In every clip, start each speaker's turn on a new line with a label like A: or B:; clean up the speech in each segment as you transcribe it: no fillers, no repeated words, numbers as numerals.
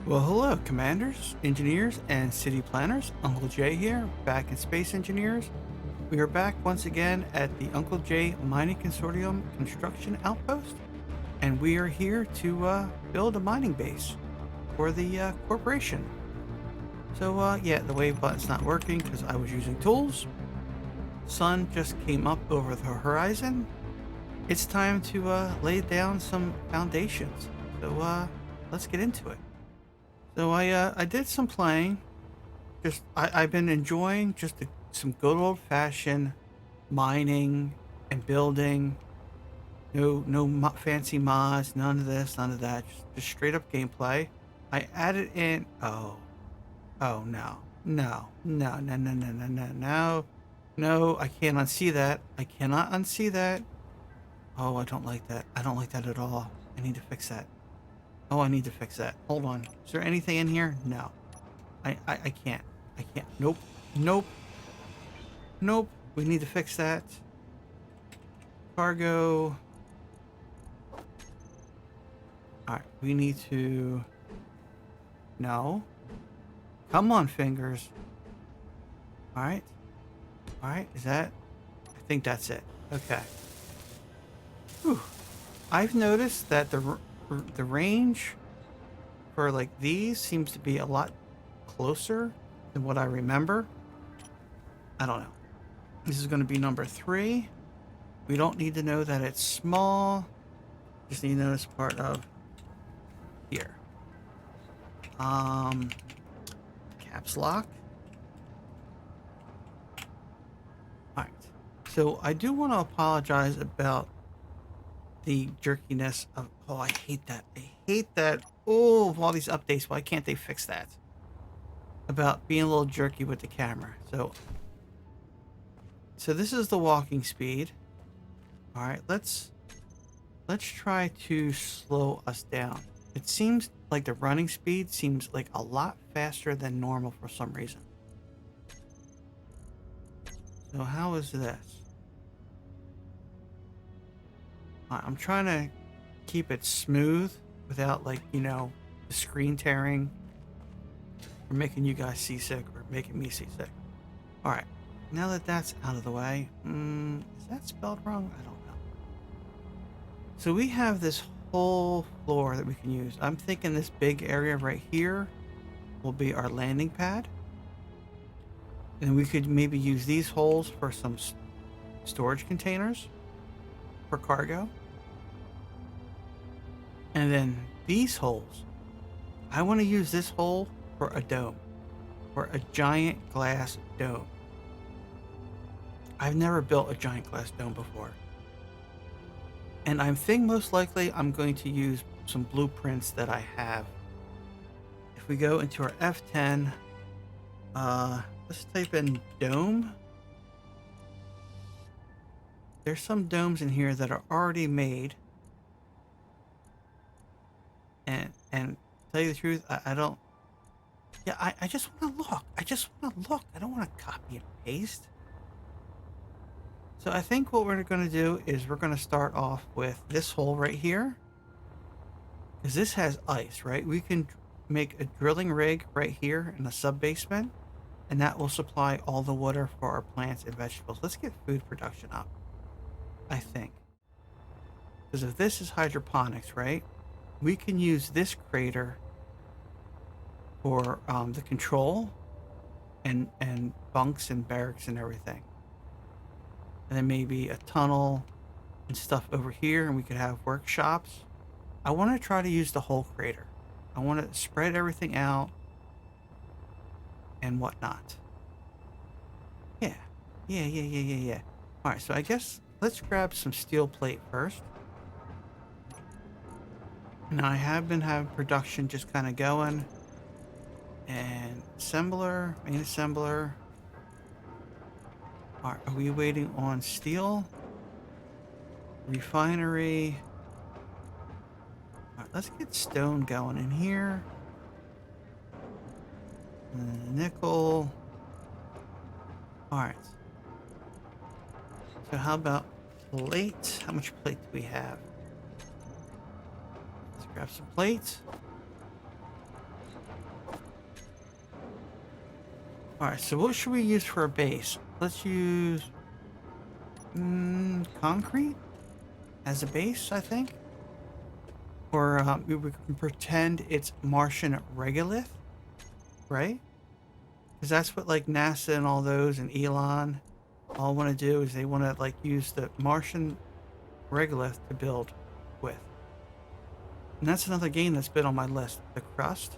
A: Well, hello, commanders, engineers, and city planners. Uncle J here, back in Space Engineers. We are back once again at the Uncle J Mining Consortium Construction Outpost, and we are here to build a mining base for the corporation. So, yeah, the wave button's not working because I was using tools. Sun just came up over the horizon. It's time to lay down some foundations. So, let's get into it. So I did some playing. I've been enjoying some good old fashioned mining and building. No fancy mods, none of this, none of that. Just straight up gameplay. I added in. Oh no! I can't unsee that. I cannot unsee that. Oh, I don't like that. I don't like that at all. I need to fix that. Oh, I need to fix that. Hold on. Is there anything in here? No. I can't. I can't. Nope. Nope. Nope. We need to fix that. Cargo. Alright. We need to... No. Come on, fingers. Alright. Alright. Is that... I think that's it. Okay. Whew. I've noticed that the range for like these seems to be a lot closer than what I remember. I don't know. This is going to be number 3. We don't need to know that it's small. Just need to know it's part of here. Caps lock. All right. So I do want to apologize about the jerkiness of... Oh, I hate that. I hate that. Oh, of all these updates, why can't they fix that? About being a little jerky with the camera. So this is the walking speed. All right, let's try to slow us down. It seems like the running speed seems like a lot faster than normal for some reason. So how is this? I'm trying to keep it smooth without, like, you know, the screen tearing or making you guys seasick or making me seasick. All right, now that that's out of the way, is that spelled wrong? I don't know. So we have this whole floor that we can use. I'm thinking this big area right here will be our landing pad. And we could maybe use these holes for some storage containers for cargo. And then these holes, I want to use this hole for a dome, for a giant glass dome. I've never built a giant glass dome before. And I think most likely I'm going to use some blueprints that I have. If we go into our F10, let's type in dome. There's some domes in here that are already made. And tell you the truth, I don't... Yeah, I just want to look. I just want to look. I don't want to copy and paste. So I think what we're going to do is we're going to start off with this hole right here. Because this has ice, right? We can make a drilling rig right here in the sub-basement. And that will supply all the water for our plants and vegetables. Let's get food production up, I think. Because if this is hydroponics, right? We can use this crater for the control and bunks and barracks and everything. And then maybe a tunnel and stuff over here, and we could have workshops. I want to try to use the whole crater. I want to spread everything out and whatnot. Yeah. All right, so I guess let's grab some steel plate first. Now I have been having production just kind of going. And assembler, main assembler. All right, are we waiting on steel? Refinery. All right, let's get stone going in here. Nickel. All right. So how about plate? How much plate do we have? Let's grab some plates. All right, so what should we use for a base? Let's use concrete as a base, I think. Or we can pretend it's Martian regolith, right? Because that's what like NASA and all those and Elon all want to do is they want to like use the Martian regolith to build with. And that's another game that's been on my list. The Crust.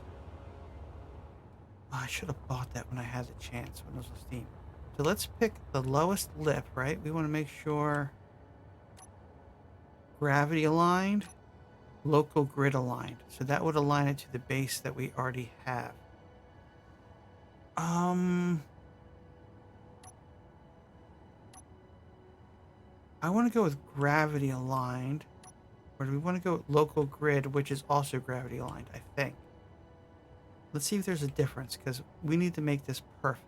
A: Oh, I should have bought that when I had the chance when it was on Steam. So let's pick the lowest lip, right? We want to make sure gravity aligned, local grid aligned. So that would align it to the base that we already have. I want to go with gravity aligned. Or do we want to go with local grid, which is also gravity aligned, I think. Let's see if there's a difference, because we need to make this perfect.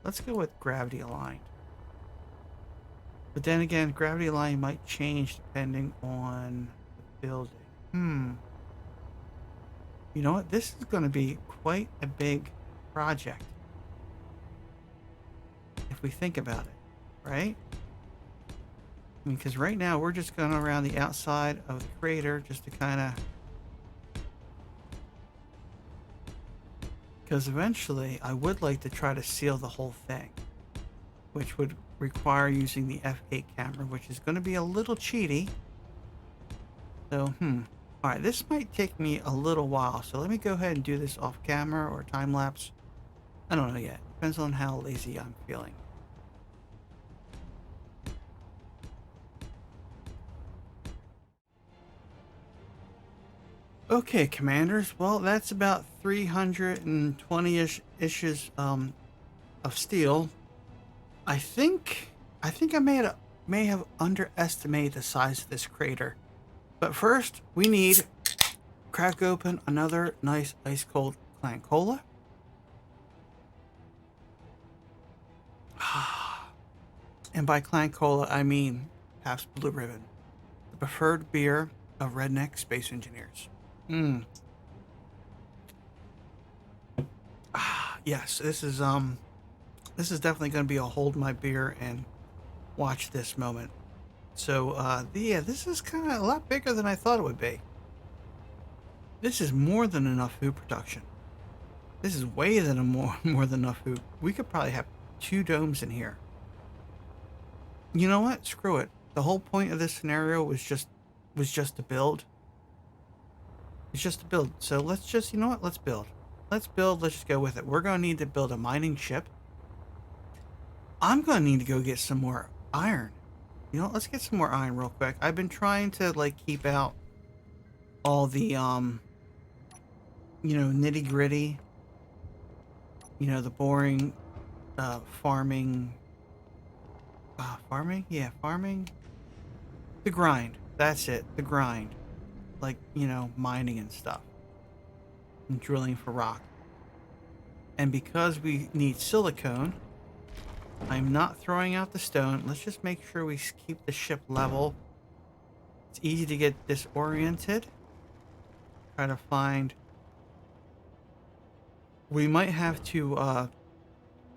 A: Let's go with gravity aligned. But then again, gravity aligned might change depending on the building. You know what? This is going to be quite a big project. If we think about it, right? I mean, because right now we're just going around the outside of the crater just to kind of... Because eventually I would like to try to seal the whole thing, which would require using the F8 camera, which is going to be a little cheaty. So, all right, this might take me a little while, so let me go ahead and do this off camera or time lapse. I don't know yet. Depends on how lazy I'm feeling. Okay, commanders. Well, that's about 320-ish inches of steel. I think I may have underestimated the size of this crater. But first, we need crack open another nice ice cold Clan Cola. And by Clan Cola, I mean Pabst Blue Ribbon, the preferred beer of redneck space engineers. Yes, this is definitely going to be a hold my beer and watch this moment. So, yeah, this is kind of a lot bigger than I thought it would be. This is more than enough food production. This is way than more than enough food. We could probably have 2 domes in here. You know what? Screw it. The whole point of this scenario was just to build. It's just to build. So let's just, you know what? Let's build. Let's build. Let's just go with it. We're going to need to build a mining ship. I'm going to need to go get some more iron. You know, let's get some more iron real quick. I've been trying to like keep out all the nitty gritty, the boring farming. Farming. The grind. That's it. The grind. Like, mining and stuff. And drilling for rock. And because we need silicone, I'm not throwing out the stone. Let's just make sure we keep the ship level. It's easy to get disoriented. Try to find... We might have to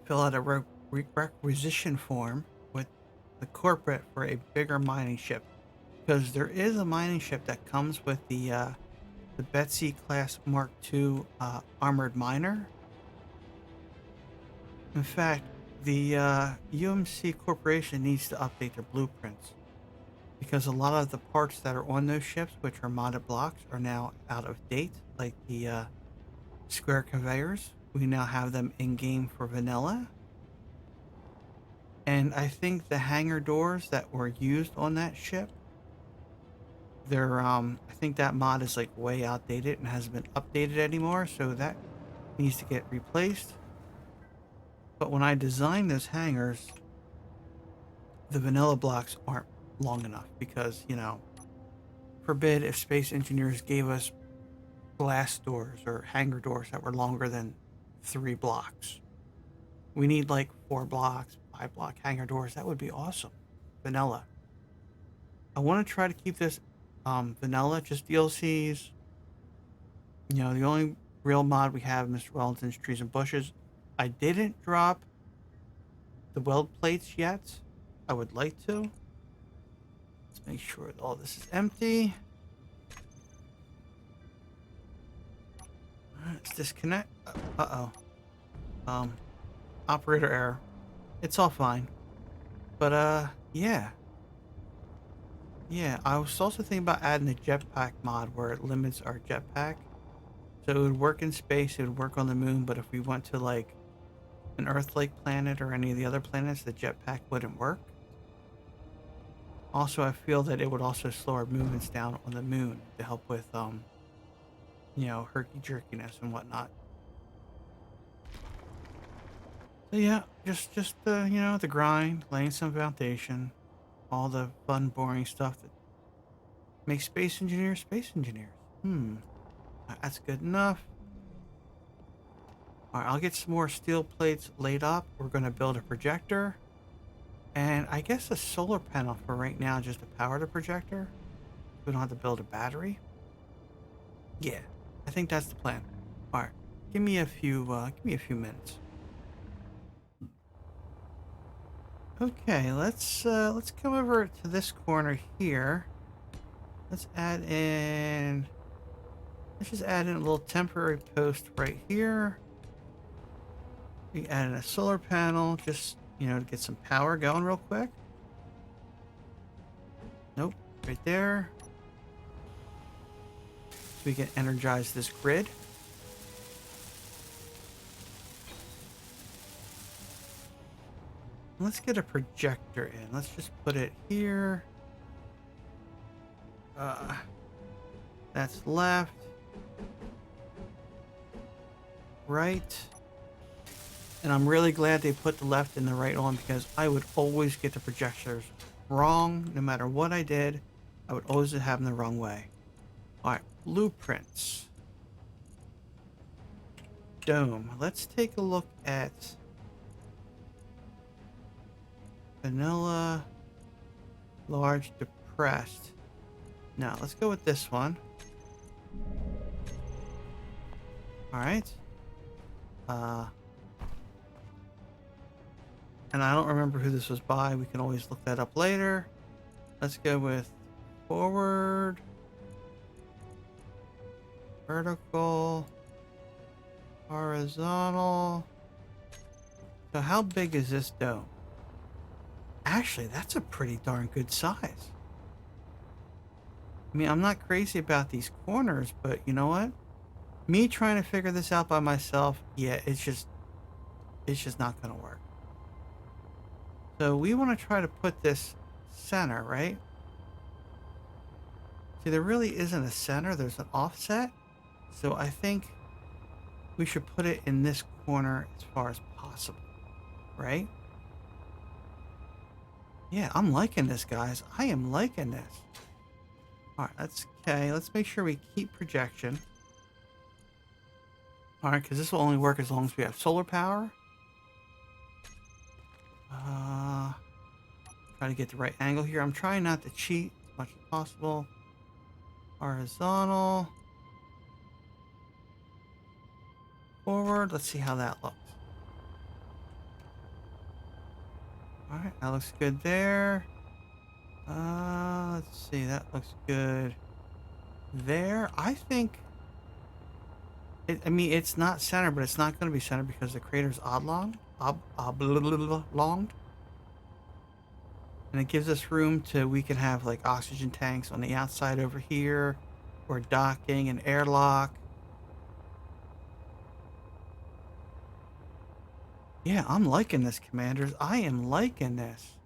A: fill out a requisition form with the corporate for a bigger mining ship. Because there is a mining ship that comes with the Betsy class Mark II armored miner. In fact, the UMC Corporation needs to update their blueprints because a lot of the parts that are on those ships, which are modded blocks, are now out of date, like the square conveyors. We now have them in-game for vanilla. And I think the hangar doors that were used on that ship, they're I think that mod is like way outdated and hasn't been updated anymore, so that needs to get replaced. But when I designed those hangars, the vanilla blocks aren't long enough because, forbid if space engineers gave us glass doors or hangar doors that were longer than 3 blocks. We need like 4 blocks, 5 block hangar doors. That would be awesome. Vanilla. I want to try to keep this vanilla, just DLCs, You know, the only real mod we have, Mr. Wellington's Trees and Bushes. I didn't drop the weld plates yet. I would like to. Let's make sure all this is empty. All right, let's disconnect. Uh-oh. Operator error. It's all fine. But, yeah. Yeah, I was also thinking about adding a jetpack mod where it limits our jetpack. So it would work in space, it would work on the moon, but if we went to like an Earth-like planet or any of the other planets, the jetpack wouldn't work. Also, I feel that it would also slow our movements down on the moon to help with, you know, herky-jerkiness and whatnot. So yeah, just the, you know, the grind, laying some foundation, all the fun, boring stuff that makes space engineers. That's good enough. All right, I'll get some more steel plates laid up. We're going to build a projector. And I guess a solar panel for right now just to power the projector. We don't have to build a battery. Yeah, I think that's the plan. All right, give me a few minutes. Okay, let's come over to this corner here. Let's just add in a little temporary post right here. We add in a solar panel, just, you know, to get some power going real quick. Nope, right there. So we can energize this grid. Let's get a projector in. Let's just put it here. That's left. Right. And I'm really glad they put the left and the right on because I would always get the projectors wrong. No matter what I did, I would always have them the wrong way. All right, blueprints. Dome. Let's take a look at vanilla, large, depressed. Now, let's go with this one. All right. And I don't remember who this was by. We can always look that up later. Let's go with forward, vertical, horizontal. So how big is this dome? Actually, that's a pretty darn good size. I mean, I'm not crazy about these corners, but you know what? Me trying to figure this out by myself, yeah, it's just not going to work. So we want to try to put this center, right? See, there really isn't a center. There's an offset. So I think we should put it in this corner as far as possible, right? Yeah, I'm liking this, guys. I am liking this. All right, that's okay. Let's make sure we keep projection. All right, because this will only work as long as we have solar power. Try to get the right angle here. I'm trying not to cheat as much as possible. Horizontal. Forward. Let's see how that looks. All right, that looks good there. Let's see. That looks good there. I think... I mean, it's not center, but it's not going to be center because the crater's oblonged. And it gives us room to, we can have like oxygen tanks on the outside over here, or docking and airlock. Yeah, I'm liking this, Commanders. I am liking this.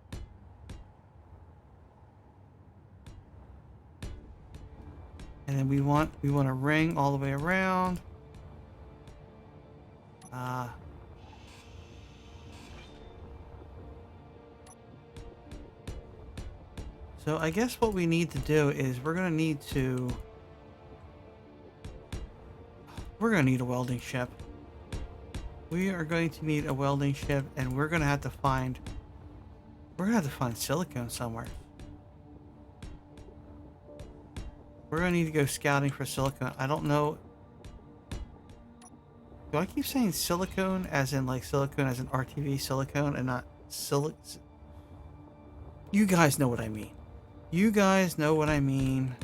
A: And then we want a ring all the way around. So I guess what we need to do is we're going to need a welding ship. We are going to need a welding ship, and we're going to have to find silicone somewhere. We're going to need to go scouting for silicone. I don't know Do I keep saying silicone as in like silicone as in RTV silicone and not You guys know what I mean. You guys know what I mean.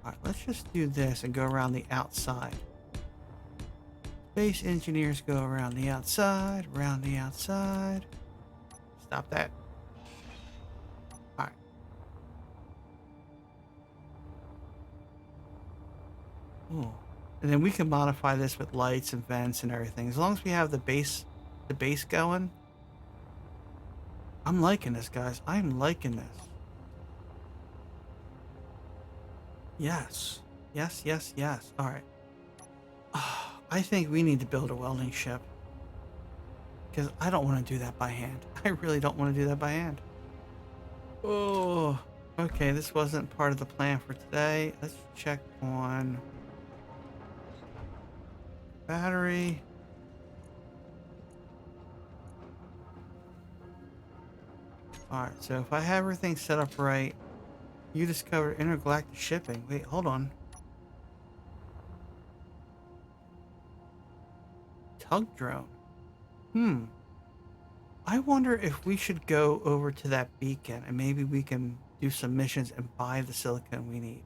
A: Alright, let's just do this and go around the outside. Space engineers go around the outside, around the outside. Stop that. Alright. Ooh. And then we can modify this with lights and vents and everything. As long as we have the base going. I'm liking this, guys. I'm liking this. Yes. Yes, yes, yes. Alright. I think we need to build a welding ship. Because I don't want to do that by hand. I really don't want to do that by hand. Oh, okay. This wasn't part of the plan for today. Let's check on battery. Alright, so if I have everything set up right, you discovered intergalactic shipping. Wait, hold on. Tug drone. I wonder if we should go over to that beacon and maybe we can do some missions and buy the silicone we need.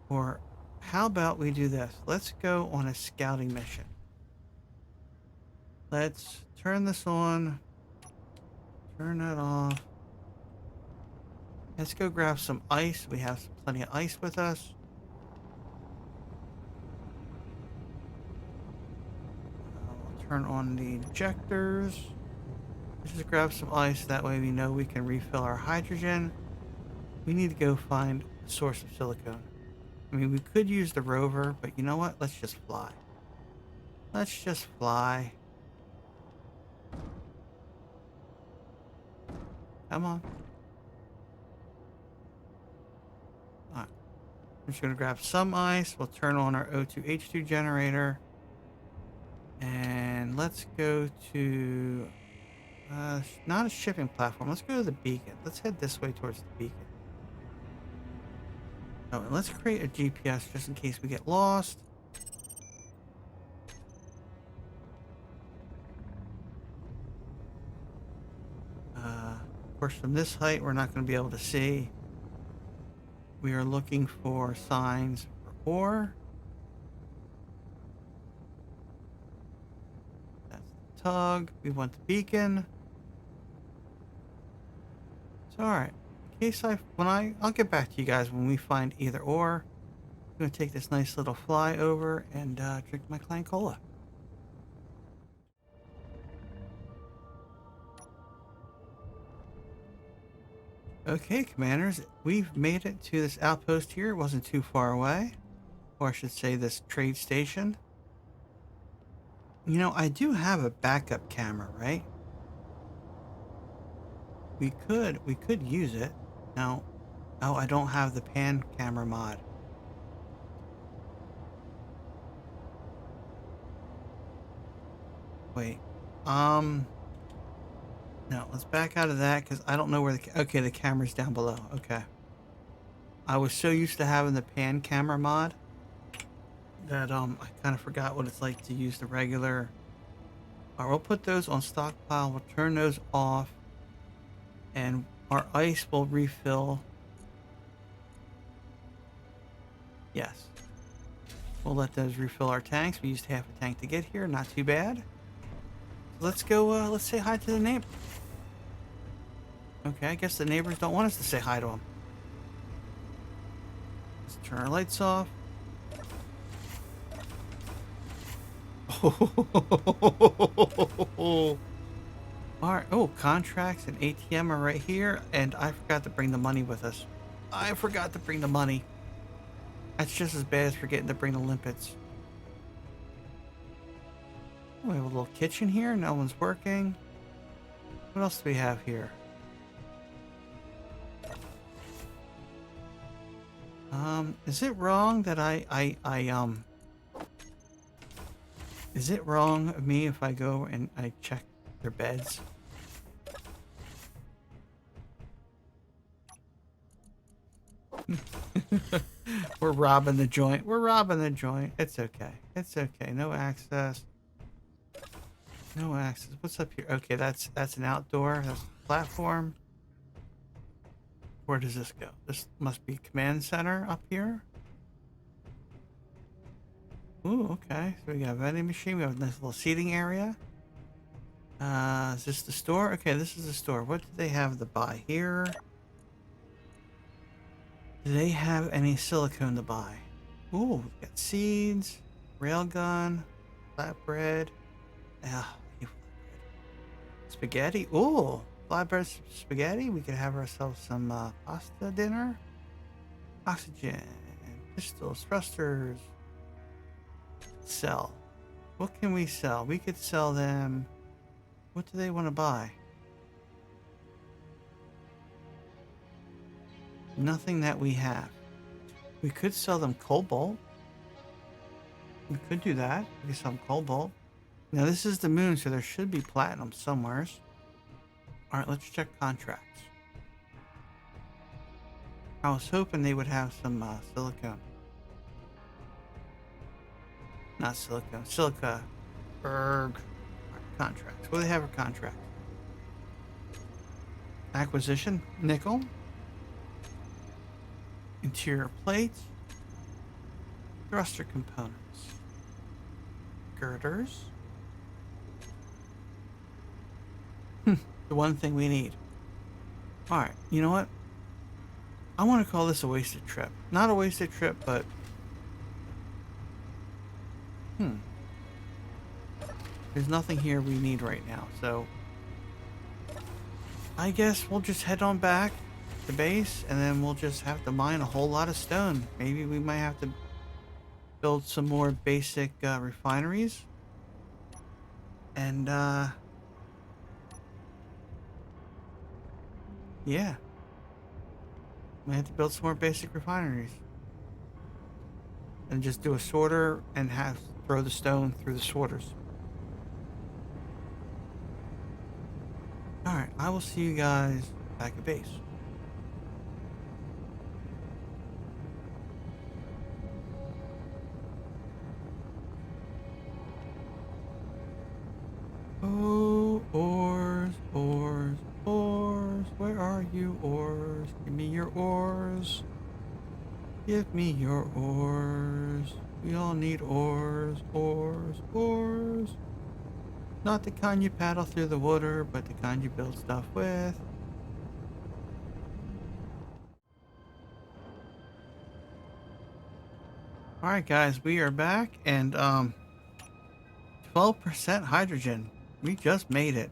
A: Or how about we do this? Let's go on a scouting mission. Let's turn this on. Turn that off. Let's go grab some ice. We have plenty of ice with us. Turn on the injectors. Let's just grab some ice. That way we know we can refill our hydrogen. We need to go find a source of silicone. I mean, we could use the rover, but you know what? Let's just fly. Let's just fly. Come on. Alright. I'm just going to grab some ice. We'll turn on our O2H2 generator. And let's go to, not a shipping platform. Let's go to the beacon. Let's head this way towards the beacon. Oh, and let's create a GPS just in case we get lost. Of course, from this height, we're not going to be able to see. We are looking for signs for ore. Tug. We want the beacon. So alright. In case I'll get back to you guys when we find either or. I'm gonna take this nice little fly over and drink my Klein Cola. Okay, commanders, we've made it to this outpost here. It wasn't too far away. Or I should say this trade station. You know, I do have a backup camera, right? We could use it. Now, oh, I don't have the pan camera mod. Wait. No, let's back out of that because I don't know where okay, the camera's down below. Okay. I was so used to having the pan camera mod that I kind of forgot what it's like to use the regular. Alright, we'll put those on stockpile. We'll turn those off, and our ice will refill. Yes, we'll let those refill our tanks. We used half a tank to get here. Not too bad. Let's go. Let's say hi to the neighbor. Okay, I guess the neighbors don't want us to say hi to them. Let's turn our lights off. Alright, oh, contracts and ATM are right here, and I forgot to bring the money with us. I forgot to bring the money. That's just as bad as forgetting to bring the limpets. We have a little kitchen here, no one's working. What else do we have here? Is it wrong that is it wrong of me if I go and I check their beds? We're robbing the joint. We're robbing the joint. It's okay. It's okay. No access. No access. What's up here? Okay, that's an outdoor. That's a platform. Where does this go? This must be command center up here. Ooh, okay. So we got a vending machine. We have a nice little seating area. Is this the store? Okay, this is the store. What do they have to buy here? Do they have any silicone to buy? Ooh, we got seeds, railgun, flatbread. Yeah, spaghetti. Ooh, flatbread spaghetti. We could have ourselves some pasta dinner. Oxygen, pistols, thrusters. Sell. What can we sell? We could sell them. What do they want to buy? Nothing that we have. We could sell them cobalt. We could do that. We could sell them cobalt. Now this is the moon, so there should be platinum somewhere. Alright, let's check contracts. I was hoping they would have some silicone. Not silicone. Silica. Erg. Contracts. What do they have for contracts? Acquisition. Nickel. Interior plates. Thruster components. Girders. The one thing we need. Alright, you know what? I want to call this a wasted trip. Not a wasted trip, but... There's nothing here we need right now, so... I guess we'll just head on back to base, and then we'll just have to mine a whole lot of stone. Maybe we might have to build some more basic refineries. And, yeah. We have to build some more basic refineries. And just do a sorter and throw the stone through the sorters. Alright, I will see you guys back at base. Oh, ores, ores, ores. Where are you, ores? Give me your ores. Give me your ores. We all need ores, ores, ores. Not the kind you paddle through the water, but the kind you build stuff with. Alright guys, we are back, and 12% hydrogen. We just made it.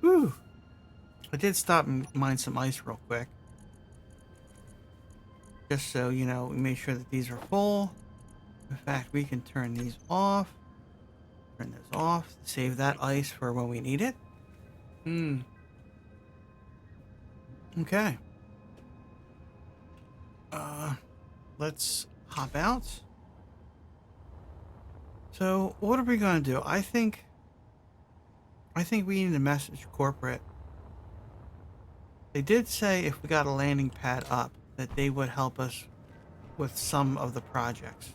A: Whew. I did stop and mine some ice real quick. Just so, you know, we made sure that these are full. In fact, we can turn these off. Turn this off. Save that ice for when we need it. Okay. Let's hop out. So, what are we going to do? I think we need to message corporate. They did say if we got a landing pad up, that they would help us with some of the projects.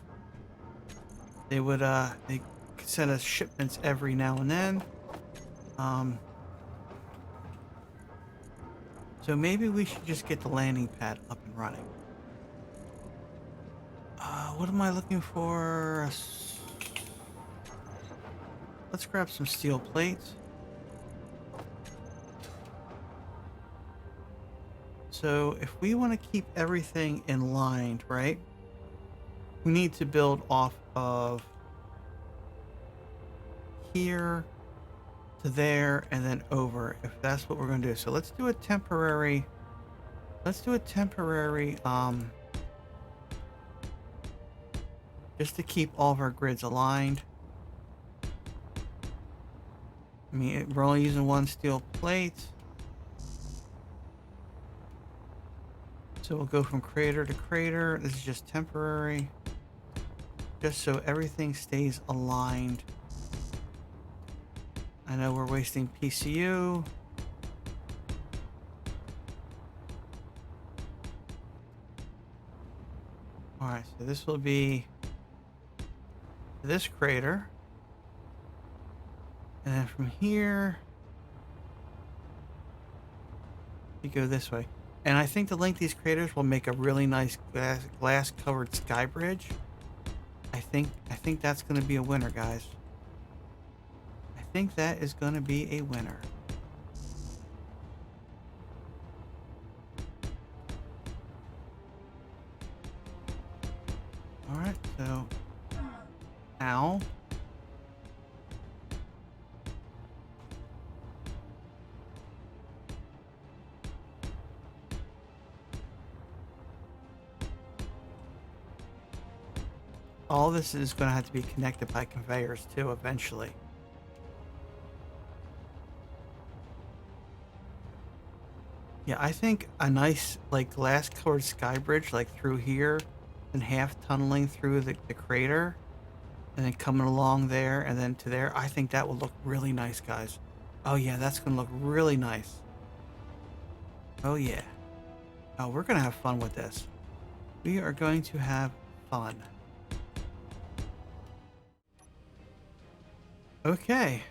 A: They would, they could send us shipments every now and then. So maybe we should just get the landing pad up and running. What am I looking for? Let's grab some steel plates. So if we want to keep everything in line, right? We need to build off of here to there and then over, if that's what we're going to do. So let's do a temporary, just to keep all of our grids aligned. I mean, we're only using one steel plate. So we'll go from crater to crater. This is just temporary. Just so everything stays aligned. I know we're wasting PCU. Alright, so this will be this crater. And then from here, you go this way. And I think to link these craters will make a really nice glass covered sky bridge. I think that's going to be a winner, guys. I think that is going to be a winner. All right, so ow. All this is going to have to be connected by conveyors too eventually. Yeah, I think a nice like glass covered sky bridge like through here and half tunneling through the crater and then coming along there and then to there. I think that will look really nice, guys. Oh yeah, that's going to look really nice. Oh yeah. Oh, we're going to have fun with this. We are going to have fun. Okay,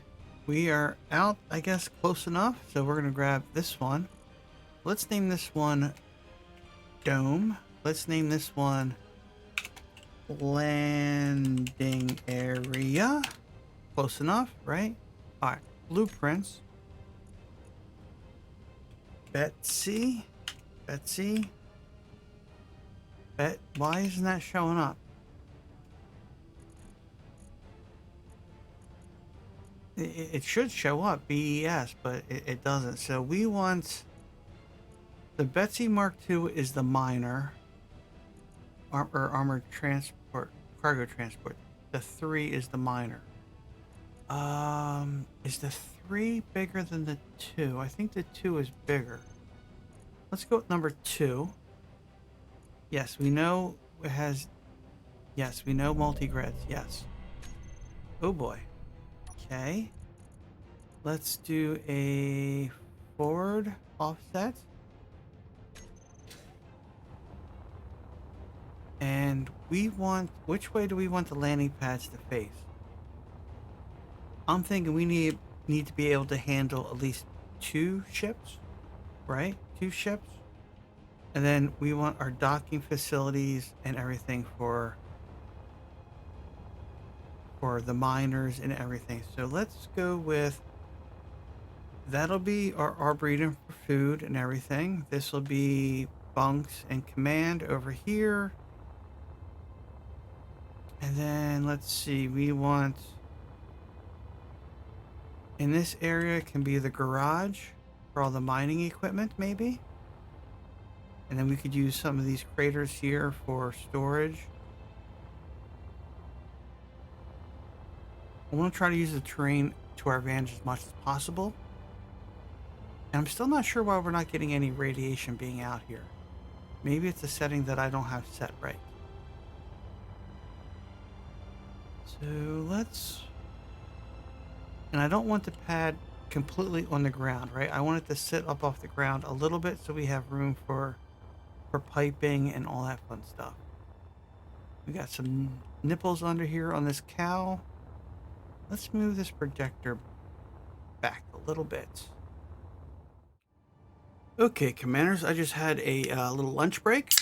A: we are out, I guess, close enough. So we're going to grab this one. Let's name this one Dome. Let's name this one Landing Area. Close enough, right? All right, blueprints. Betsy. Why isn't that showing up? It should show up, BES, but it doesn't. So we want the Betsy Mark II is the minor, armored transport, cargo transport. The 3 is the minor. Is the 3 bigger than the 2? I think the 2 is bigger. Let's go with number 2. Yes, we know it has. Yes, we know multi-grids. Yes. Oh boy. Okay, let's do a forward offset. And we want, which way do we want the landing pads to face? I'm thinking we need to be able to handle at least 2 ships, right? 2 ships. And then we want our docking facilities and everything for the miners and everything. So let's go with, that'll be our arboretum for food and everything. This will be bunks and command over here. And then let's see, we want, in this area can be the garage for all the mining equipment maybe. And then we could use some of these craters here for storage. I want to try to use the terrain to our advantage as much as possible. And I'm still not sure why we're not getting any radiation being out here. Maybe it's a setting that I don't have set right. So let's... And I don't want the pad completely on the ground, right? I want it to sit up off the ground a little bit so we have room for piping and all that fun stuff. We got some nipples under here on this cow. Let's move this projector back a little bit. Okay, commanders, I just had a little lunch break.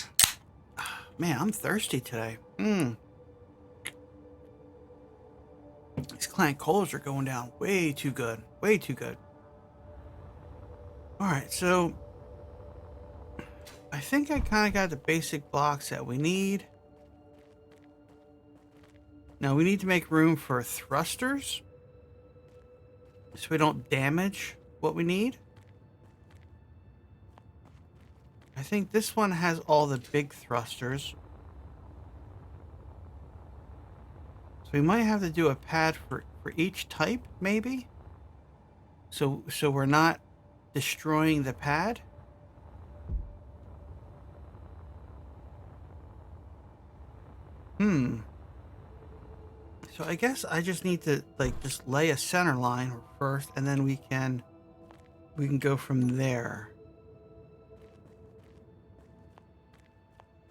A: Man, I'm thirsty today. These client colas are going down way too good. Way too good. Alright, so I think I kind of got the basic blocks that we need. Now we need to make room for thrusters so we don't damage what we need. I think this one has all the big thrusters. So we might have to do a pad for each type, maybe. So we're not destroying the pad. So I guess I just need to like just lay a center line first, and then we can go from there.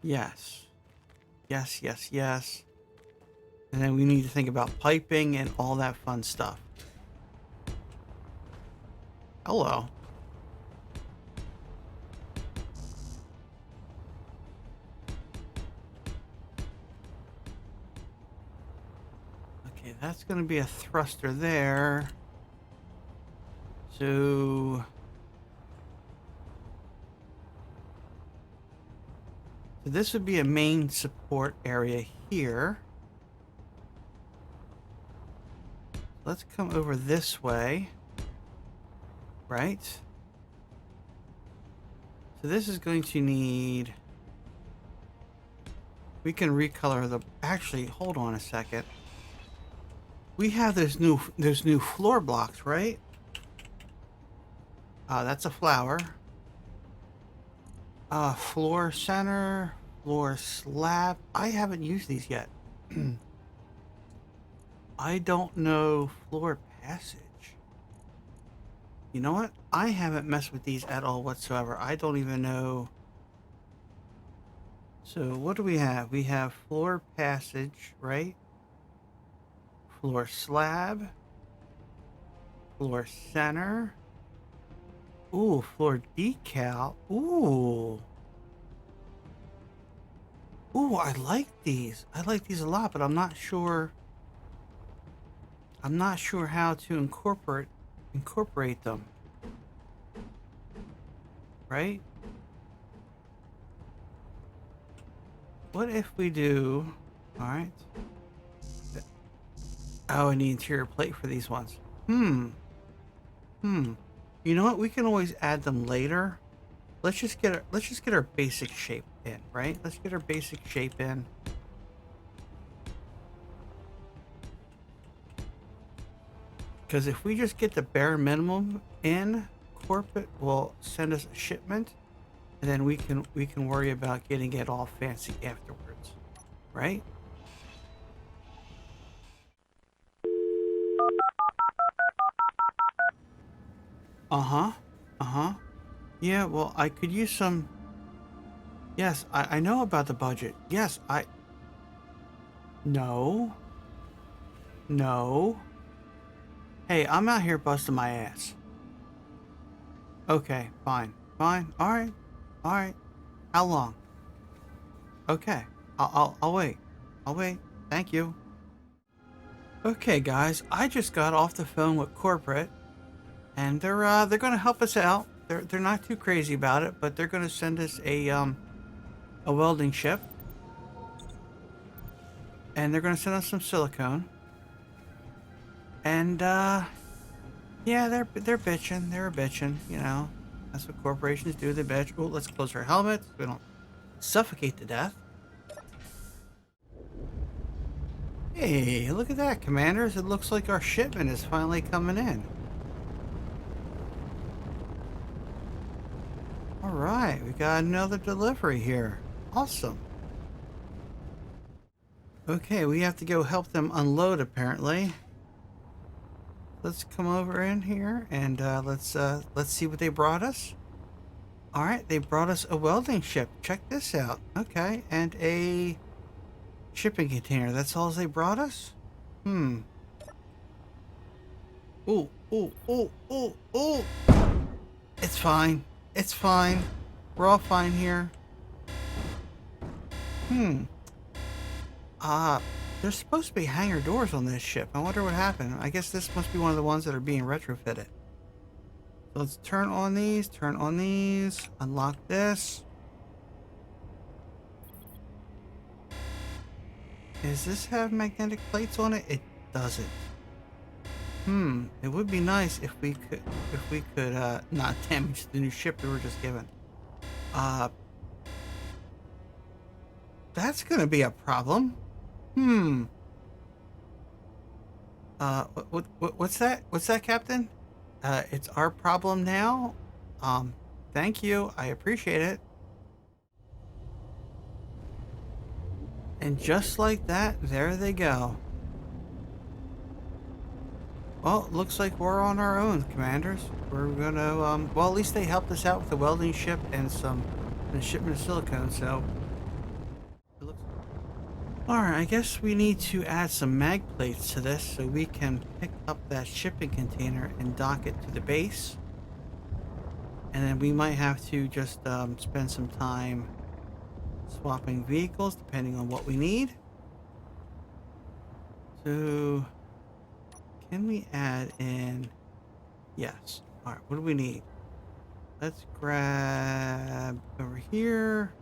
A: Yes. Yes, yes, yes. And then we need to think about piping and all that fun stuff. Hello. Okay, that's going to be a thruster there. So this would be a main support area here. Let's come over this way. Right? So this is going to need... We can recolor the... Actually, hold on a second. We have those new floor blocks, right? That's a flower. Floor center, floor slab. I haven't used these yet. I don't know floor passage. You know what? I haven't messed with these at all whatsoever. I don't even know. So what do we have? We have floor passage, right? Floor slab. Floor center. Ooh, floor decal. Ooh. Ooh, I like these. I like these a lot, but I'm not sure how to incorporate them. Right? What if we do... Alright. Oh, and the interior plate for these ones. You know what? We can always add them later. Let's just get our basic shape in, right? Let's get our basic shape in. Because if we just get the bare minimum in, corporate will send us a shipment, and then we can worry about getting it all fancy afterwards, right? Yeah, well, I could use some... Yes, I know about the budget. Yes, No. No. Hey, I'm out here busting my ass. Okay, fine. Fine. Alright. Alright. How long? Okay. I'll wait. I'll wait. Thank you. Okay, guys, I just got off the phone with corporate, and they're gonna help us out. They're not too crazy about it, but they're gonna send us a welding ship, and they're gonna send us some silicone. And yeah, they're bitching. They're bitching. You know, that's what corporations do. They bitch. Oh, let's close our helmets. We don't suffocate to death. Hey, look at that, Commanders. It looks like our shipment is finally coming in. Alright, we got another delivery here. Awesome. Okay, we have to go help them unload, apparently. Let's come over in here and let's see what they brought us. Alright, they brought us a welding ship. Check this out. Okay, and a shipping container. That's all they brought us? Ooh, ooh, ooh, ooh, ooh. It's fine. It's fine. We're all fine here. There's supposed to be hangar doors on this ship. I wonder what happened. I guess this must be one of the ones that are being retrofitted. So let's turn on these, unlock this. Does this have magnetic plates on it? It doesn't. It would be nice if we could not damage the new ship we were just given. That's gonna be a problem. What's that? What's that, Captain? It's our problem now? Thank you. I appreciate it. And just like that, there they go. Well, looks like we're on our own, Commanders. We're gonna, well, at least they helped us out with the welding ship and the shipment of silicone, so... Alright, I guess we need to add some mag plates to this so we can pick up that shipping container and dock it to the base. And then we might have to just spend some time swapping vehicles depending on what we need. So, can we add in... Yes. Alright, what do we need? Let's grab over here.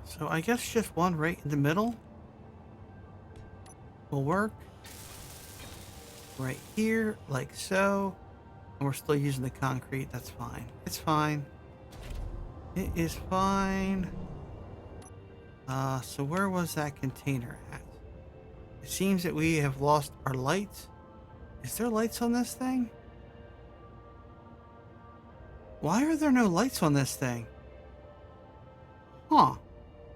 A: So I guess just one right in the middle will work. Right here, like so. And we're still using the concrete. That's fine. It's fine. It is fine. So where was that container at? It seems that we have lost our lights. Is there lights on this thing? Why are there no lights on this thing? Huh.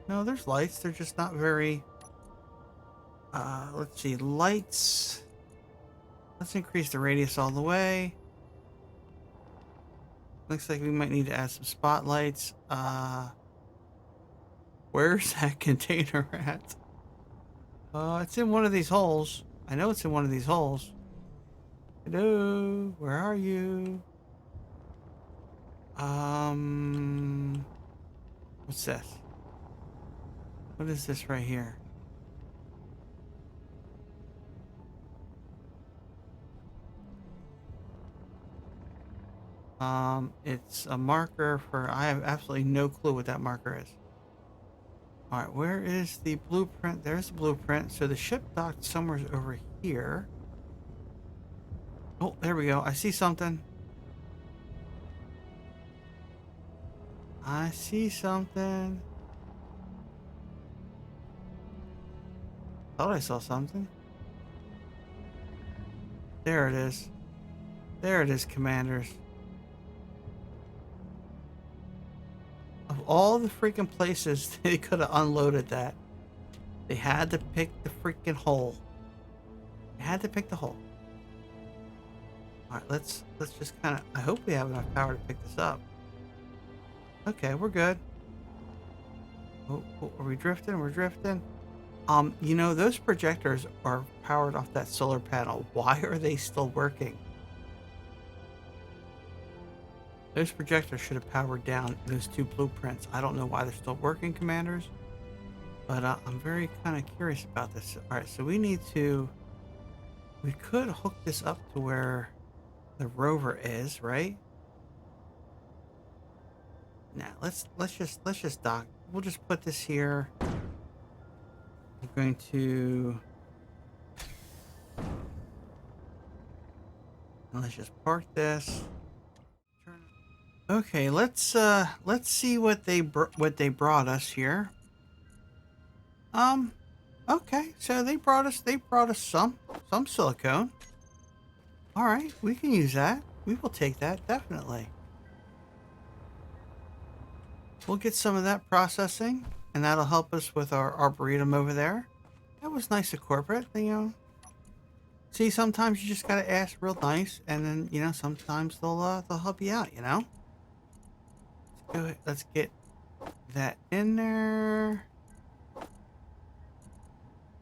A: No, there's lights. They're just not very... let's see. Lights. Let's increase the radius all the way. Looks like we might need to add some spotlights. Where's that container at? It's in one of these holes. I know it's in one of these holes. Hello, where are you? What's this? What is this right here? It's a marker for... I have absolutely no clue what that marker is. Alright, where is the blueprint? There's the blueprint. So the ship docked somewhere over here. Oh, there we go. I see something. I see something. Thought I saw something. There it is. There it is, commanders. Of all the freaking places they could have unloaded that, they had to pick the freaking hole. They had to pick the hole. All right, let's just kind of... I hope we have enough power to pick this up. Okay, we're good. Oh, are we drifting? We're drifting. You know, those projectors are powered off that solar panel. Why are they still working? Those projectors should have powered down those two blueprints. I don't know why they're still working, commanders. But I'm very kind of curious about this. Alright, so we need to... We could hook this up to where the rover is, right? Now, let's just dock. We'll just put this here. I'm going to... And let's just park this. Okay, let's see what they brought us here. Okay, so they brought us some silicone. All right, we can use that. We will take that, definitely. We'll get some of that processing, and that'll help us with our arboretum over there. That was nice of corporate, you know. See, sometimes you just gotta ask real nice, and then, you know, sometimes they'll help you out, you know. Let's go ahead, let's get that in there.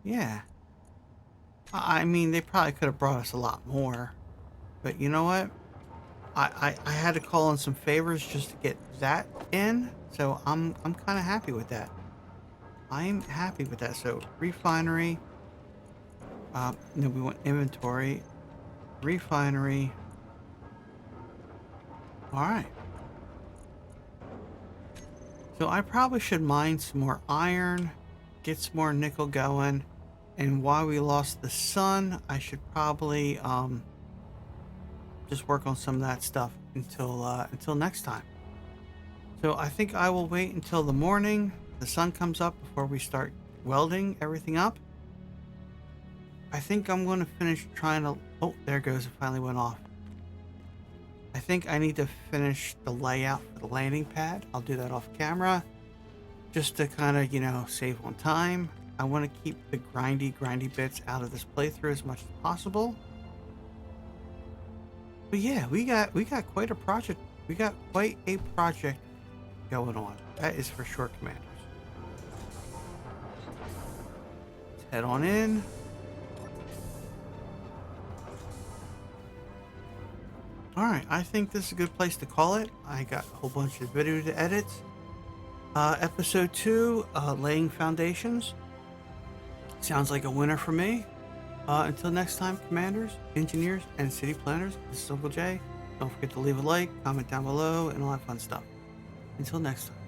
A: Yeah. I mean, they probably could have brought us a lot more, but you know what? I had to call in some favors just to get that in, so I'm kind of happy with that. I'm happy with that. So refinery. No, we want inventory. Refinery. All right. So I probably should mine some more iron, get some more nickel going, and while we lost the sun, I should probably just work on some of that stuff until next time. So I think I will wait until the morning, the sun comes up, before we start welding everything up. I think I'm going to finish trying to... Oh, there it goes. It finally went off. I think I need to finish the layout for the landing pad. I'll do that off camera just to kind of, you know, save on time. I want to keep the grindy bits out of this playthrough as much as possible. But yeah, we got quite a project. We got quite a project going on. That is for sure, Commanders. Let's head on in. Alright, I think this is a good place to call it. I got a whole bunch of video to edit. Episode 2, laying foundations. Sounds like a winner for me. Until next time, Commanders, Engineers, and City Planners, this is Uncle J. Don't forget to leave a like, comment down below, and all that fun stuff. Until next time.